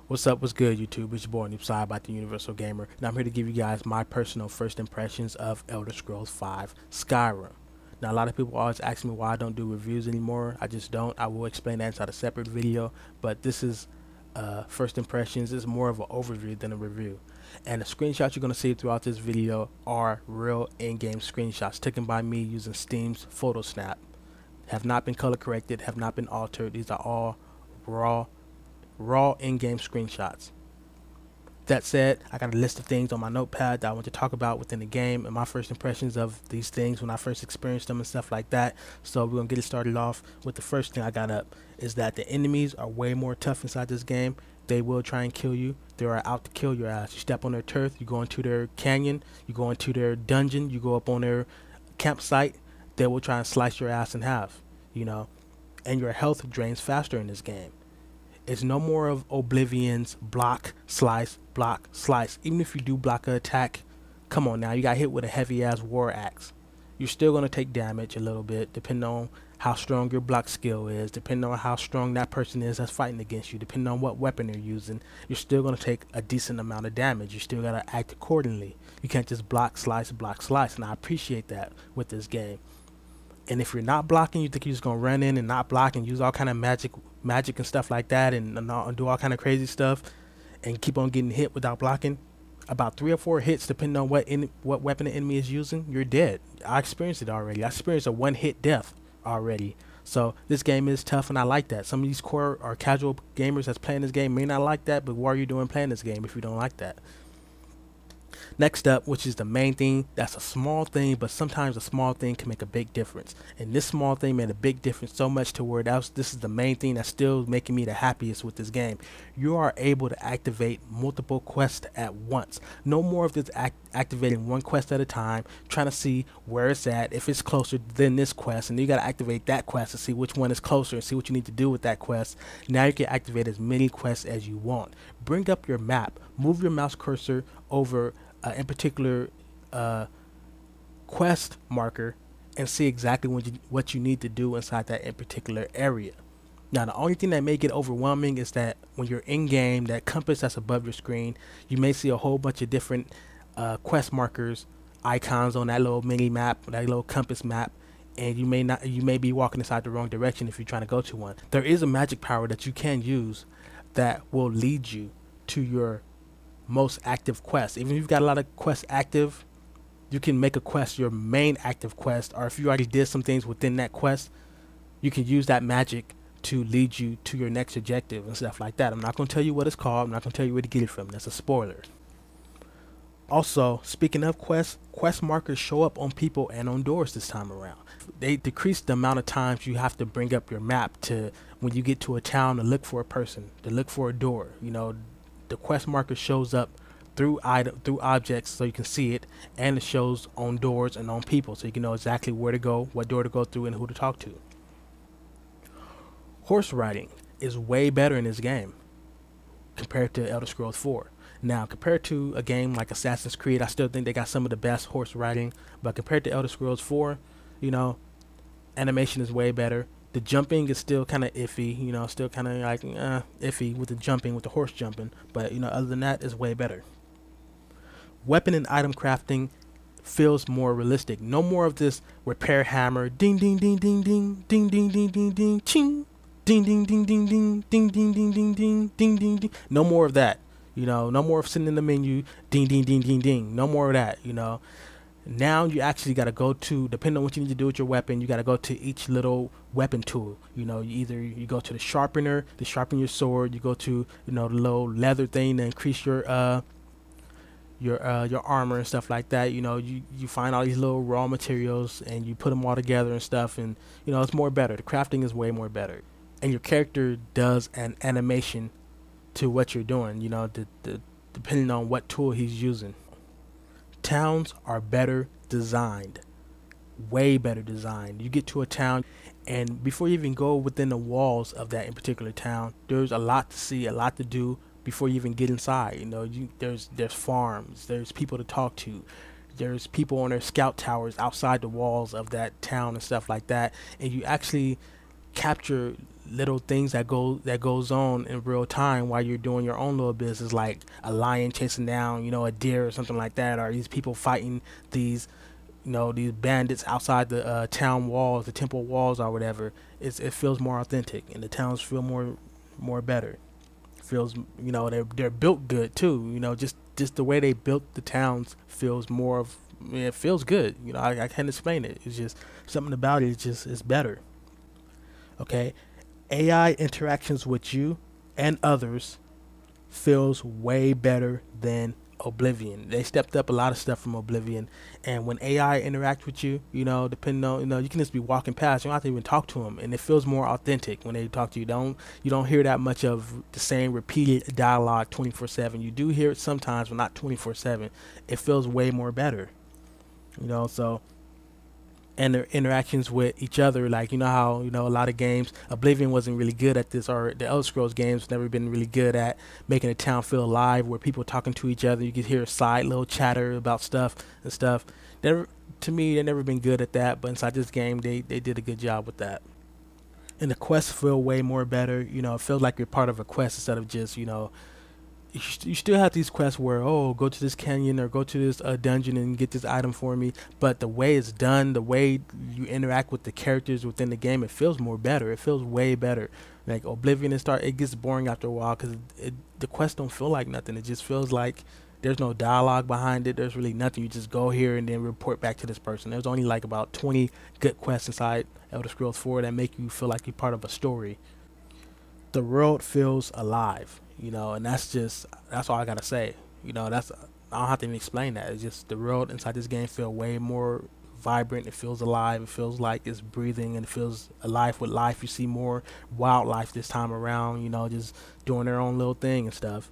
What's up? What's good, YouTube? It's your boy Noob about the Universal Gamer, and I'm here to give you guys my personal first impressions of Elder Scrolls V Skyrim. Now, a lot of people always ask me why I don't do reviews anymore. I just don't. I will explain that inside a separate video, but this is first impressions. It's more of an overview than a review. And the screenshots you're going to see throughout this video are real in-game screenshots taken by me using Steam's PhotoSnap. Have not been color corrected, have not been altered. These are all raw in-game screenshots. That said, I got a list of things on my notepad that I want to talk about within the game and my first impressions of these things when I first experienced them and stuff like that. So we're gonna get it started off with the first thing I got up is that the enemies are way more tough inside this game. They will try and kill you. They are out to kill your ass. You step on their turf, you go into their canyon, you go into their dungeon, you go up on their campsite, they will try and slice your ass in half, and your health drains faster in this game. It's no more of Oblivion's block, slice, block, slice. Even if you do block an attack, come on now, you got hit with a heavy ass war axe. You're still going to take damage a little bit, depending on how strong your block skill is, depending on how strong that person is that's fighting against you, depending on what weapon they're using. You're still going to take a decent amount of damage. You still got to act accordingly. You can't just block, slice, and I appreciate that with this game. And if you're not blocking, you think you're just gonna run in and not block and use all kind of magic and stuff like that, and do all kind of crazy stuff, and keep on getting hit without blocking. About 3 or 4 hits, depending on what weapon the enemy is using, you're dead. I experienced it already. I experienced a one-hit death already. So this game is tough, and I like that. Some of these core or casual gamers that's playing this game may not like that, but what are you doing playing this game if you don't like that? Next up, which is the main thing, that's a small thing, but sometimes a small thing can make a big difference. And this small thing made a big difference so much to where this is the main thing that's still making me the happiest with this game. You are able to activate multiple quests at once. No more of this activating one quest at a time, trying to see where it's at, if it's closer than this quest, and you got to activate that quest to see which one is closer and see what you need to do with that quest. Now you can activate as many quests as you want. Bring up your map, move your mouse cursor over in particular quest marker and see exactly what you need to do inside that in particular area. Now the only thing that may get overwhelming is that when you're in game, that compass that's above your screen, you may see a whole bunch of different quest markers, icons on that little mini map, that little compass map, and you may be walking inside the wrong direction if you're trying to go to one. There is a magic power that you can use that will lead you to your most active quest. Even if you've got a lot of quests active, you can make a quest your main active quest, or if you already did some things within that quest, you can use that magic to lead you to your next objective and stuff like that. I'm not going to tell you what it's called. I'm not going to tell you where to get it from. That's a spoiler. Also, speaking of quests, quest markers show up on people and on doors this time around. They decrease the amount of times you have to bring up your map to when you get to a town to look for a person, to look for a door. The quest marker shows up through objects so you can see it, and it shows on doors and on people so you can know exactly where to go, what door to go through, and who to talk to. Horse riding is way better in this game compared to Elder Scrolls 4. Now, compared to a game like Assassin's Creed, I still think they got some of the best horse riding, but compared to Elder Scrolls 4, animation is way better. The jumping is still kind of iffy, still kind of like iffy with the jumping, with the horse jumping. But, other than that, it's way better. Weapon and item crafting feels more realistic. No more of this repair hammer, ding, ding, ding, ding, ding, ding, ding, ding, ding, ding, ching, ding, ding, ding, ding, ding, ding, ding, ding, ding, ding, ding, ding, ding. No more of that. No more of sitting in the menu, ding, ding, ding, ding, ding. No more of that, Now you actually got to go to, depending on what you need to do with your weapon, you got to go to each little weapon tool. You go to the sharpener to sharpen your sword. You go to the little leather thing to increase your armor and stuff like that. You find all these little raw materials and you put them all together and stuff, and it's more better. The crafting is way more better, and your character does an animation to what you're doing. Depending on what tool he's using. Towns are better designed, way better designed. You get to a town, and before you even go within the walls of that in particular town, there's a lot to see, a lot to do before you even get inside. There's farms, there's people to talk to, there's people on their scout towers outside the walls of that town and stuff like that, and you actually capture little things that goes on in real time while you're doing your own little business, like a lion chasing down, a deer or something like that, or these people fighting these, these bandits outside the town walls, the temple walls, or whatever. It feels more authentic, and the towns feel more better. Feels, they're built good too. Just the way they built the towns feels more of. It feels good. I can't explain it. It's just something about it. It's better. Okay, AI interactions with you and others feels way better than Oblivion. They stepped up a lot of stuff from Oblivion, and when AI interact with you, depending on, you can just be walking past. You don't have to even talk to them, and it feels more authentic when they talk to you. You don't hear that much of the same repeated dialogue 24/7. You do hear it sometimes, but not 24/7. It feels way more better, So, and their interactions with each other, like how a lot of games, Oblivion wasn't really good at this, or the Elder Scrolls games never been really good at making a town feel alive, where people talking to each other. You could hear a side little chatter about stuff and stuff. To me, they've never been good at that, but inside this game, they did a good job with that. And the quests feel way more better. It feels like you're part of a quest instead of just you still have these quests where, go to this canyon or go to this dungeon and get this item for me, but the way it's done, the way you interact with the characters within the game, it feels more better. It feels way better. Like Oblivion, it gets boring after a while because the quests don't feel like nothing. It just feels like there's no dialogue behind it. There's really nothing. You just go here and then report back to this person. There's only like about 20 good quests inside Elder Scrolls 4 that make you feel like you're part of a story. The world feels alive. And that's all I gotta say. I don't have to even explain that. It's just the world inside this game feel way more vibrant. It feels alive. It feels like it's breathing, and it feels alive with life. You see more wildlife this time around, just doing their own little thing and stuff.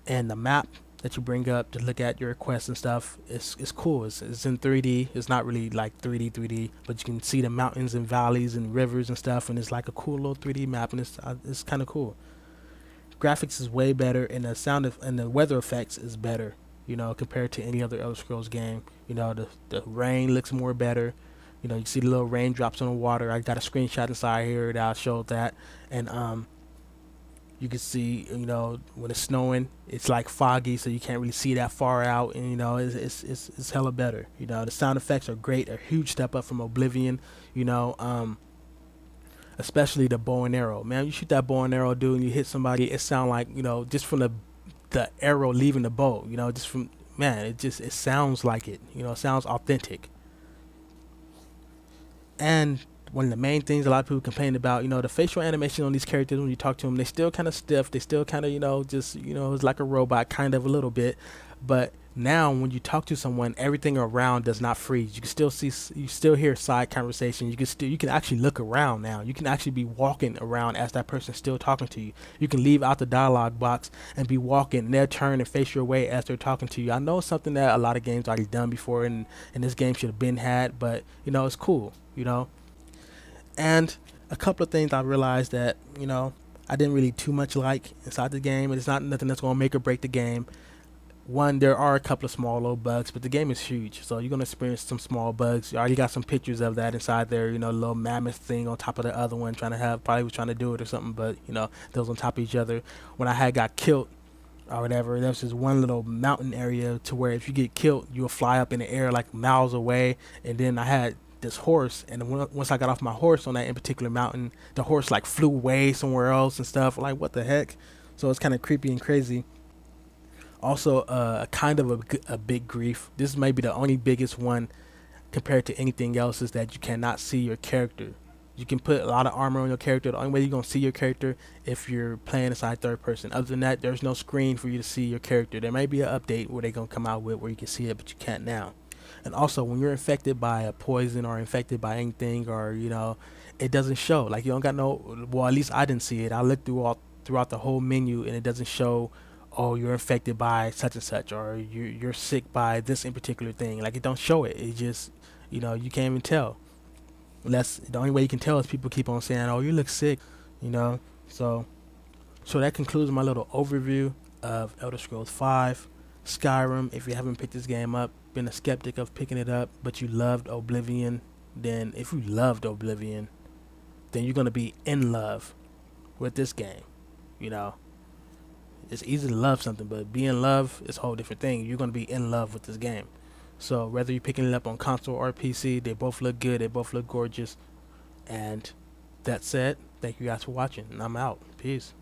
And the map that you bring up to look at your quests and stuff is cool. It's in 3D. It's not really like 3D, but you can see the mountains and valleys and rivers and stuff, and it's like a cool little 3D map, and it's kind of cool. Graphics is way better, and and the weather effects is better, compared to any other Elder Scrolls game. The rain looks more better. You see the little raindrops on the water. I got a screenshot inside here that I showed that, and you can see, when it's snowing, it's like foggy, so you can't really see that far out, and it's hella better. The sound effects are great, a huge step up from Oblivion. Especially the bow and arrow. Man, you shoot that bow and arrow, dude, and you hit somebody, it sound like, just from the arrow leaving the bow, just from, man, it sounds like it. It sounds authentic. And one of the main things a lot of people complain about, the facial animation on these characters when you talk to them, they still kind of stiff. They still kind of, it's like a robot, kind of a little bit. But now when you talk to someone, everything around does not freeze. You can still you still hear side conversation. You can actually look around now. You can actually be walking around as that person's still talking to you. You can leave out the dialogue box and be walking, and they'll turn and face your way as they're talking to you. I know it's something that a lot of games already done before, and this game should have been had, but it's cool, And a couple of things I realized that, I didn't really too much like inside the game, and it's not nothing that's gonna make or break the game. One, there are a couple of small little bugs, but the game is huge, so you're gonna experience some small bugs. You already got some pictures of that inside there. The little mammoth thing on top of the other one, probably was trying to do it or something, but those on top of each other. When I got killed or whatever, there was this one little mountain area to where if you get killed, you'll fly up in the air like miles away. And then I had this horse, and once I got off my horse on that in particular mountain, the horse like flew away somewhere else and stuff. Like, what the heck? So it's kind of creepy and crazy. Also, kind of a big grief. This may be the only biggest one compared to anything else, is that you cannot see your character. You can put a lot of armor on your character. The only way you're going to see your character if you're playing inside third person. Other than that, there's no screen for you to see your character. There may be an update where they're going to come out with where you can see it, but you can't now. And also, when you're infected by a poison or infected by anything, or it doesn't show. Like, you don't got no, well, at least I didn't see it. I looked throughout the whole menu, and it doesn't show, oh, you're infected by such and such, or you're sick by this in particular thing. Like, it don't show it. It just, you can't even tell. Unless the only way you can tell is people keep on saying, oh, you look sick, So that concludes my little overview of Elder Scrolls 5. Skyrim, if you haven't picked this game up, been a skeptic of picking it up, but you loved Oblivion, then if you loved Oblivion, then you're gonna be in love with this game. You know, it's easy to love something, but be in love is a whole different thing. You're gonna be in love with this game. So whether you're picking it up on console or PC, they both look good. They both look gorgeous. And that said, thank you guys for watching. And I'm out. Peace.